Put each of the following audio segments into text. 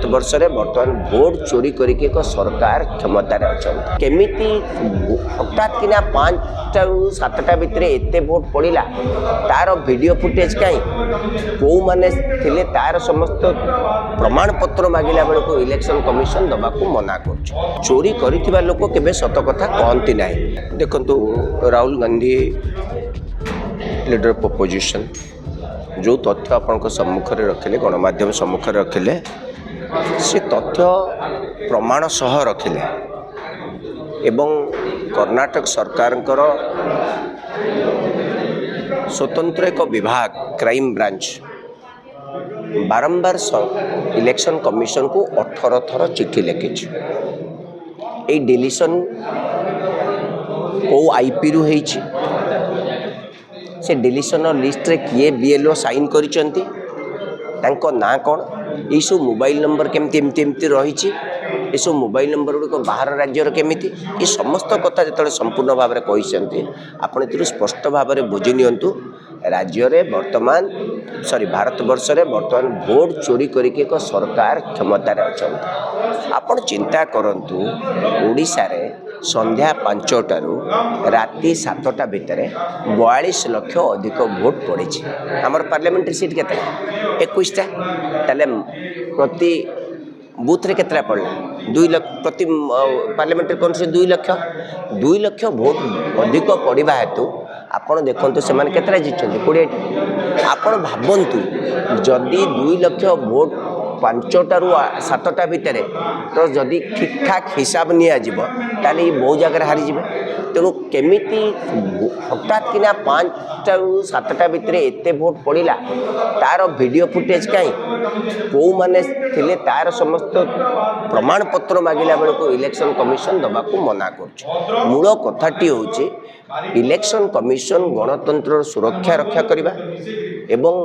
भारतवर्ष में बर्तमान भोट चोरी करके एक सरकार क्षमतार अच्छा केमिति हठात किना 5 रू 7टा भितर एते वोट पड़ा तार वीडियो फुटेज कहीं कौ मैंने थिले तार समस्त प्रमाण पत्र मागिला बेलू इलेक्शन कमिशन दबा को मना कर चोरी कर लोक केबे सत कथा कहती ना देखु Rahul Gandhi leader of opposition जो तथ्य आपण सम्मुख रखिले गणमाध्यम सम्मुख रखिले से तथ्य प्रमाण सह रखिले एवं कर्नाटक सरकार स्वतंत्र एक विभाग क्राइम ब्रांच बारंबार इलेक्शन कमिशन को 18 थर चिठी लिखी ए डिलीशन को आईपी रु होईछि से डिलीशन लिस्ट रे किए बीएलओ साइन करिसेंती तांको ना कोन ई सब मोबाइल नंबर केमती एमती रही ये सब मोबाइल नंबर गुड़िक बाहर राज्यर केमिति ये समस्त कथा जो संपूर्ण भाव में कहते आपड़ स्पष्ट भाव में बुझी नियंतु राज्य रे वर्तमान भारतवर्ष में वर्तमान भोट चोरी करके एक सरकार क्षमतार अच्छा आपण चिंता करंतु ओडिशा रे संध्या 5टारू राति 7टा भितर 42 लाख अधिक भोट पड़ी आमर पार्लियामेंट्री सीट के 21टा ताले प्रति बूथ रे केतरा पड़ला 2 लाख प्रति पार्लियामेंट्री कौन 2 लाख भोट अधिक पड़ा हेतु आपण देखते से केतरा जीतुं 20 आपण भावंतु जदि 2 लाख भोट 5टारू 7टा भितर तो जदि ठीक ठाक हिसाब नि बहु जगह हारीजे तेणु केमिति हठात किना 5टारू 7टा भितर एते भोट पड़ा तार वीडियो फुटेज कहीं कौ मैंने थिले तार समस्त प्रमाण पत्र मागिला बेलू इलेक्शन कमिशन दबा को मना कर मूल कथाटी हूँ इलेक्शन कमिशन गणतंत्र सुरक्षा रक्षा करने एवं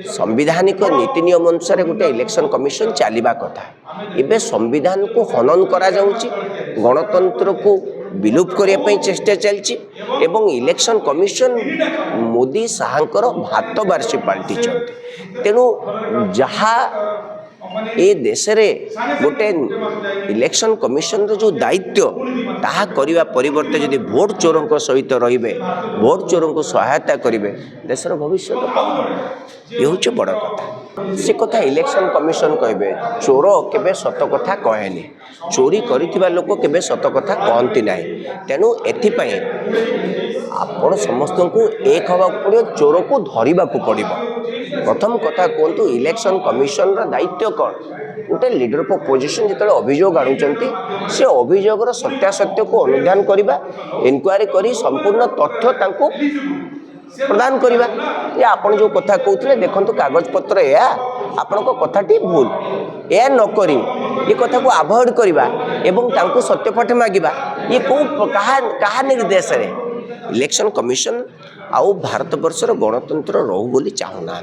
संविधानिक नीति नियम अनुसार गोटे इलेक्शन कमिशन चलवा कथा एवं संविधान को हनन करा जाउची गणतंत्र को विलुप्त करने चेष्टा चलती एवं इलेक्शन कमिशन मोदी साहंकर भात बार्षी पाल्टी तेणु जहाँ ए देश रे गोटे इलेक्शन कमिशन जो दायित्व ताहा करिवा परिवर्ते यदि भोट चोरों सहित रहिबे भोट चोरों को सहायता करिवे देशर भविष्य ये हूँ बड़ कथा से कथा इलेक्शन कमिशन कहबे चोर केबे सत कथा कहेनी चोरी करिथिबा लोक केबे सत कथा कहती ना तेणु एथिपाई आपण समस्त को एक हवा पड़ो चोर को धरवा पड़ो प्रथम कथा कहतु इलेक्शन कमिशन दायित्व कौन गोटे लीडर ऑफ अपोजिशन जो अभियोग आणुचंती से अभियोगर सत्यासत्य को अनुधान करवा इनक्वारी करी संपूर्ण तथ्य तांको प्रदान करवा ये आपण जो कथा कहते देखो कागज पत्र या आपण कथाटी भूल या नक ये कथा को अवॉइड करवा एवं तांको सत्यपाठ मागिबा ये कौ कहा निर्देश रे इलेक्शन कमिशन आउ भारतवर्षर गणतंत्र रहू बोली चाहूना।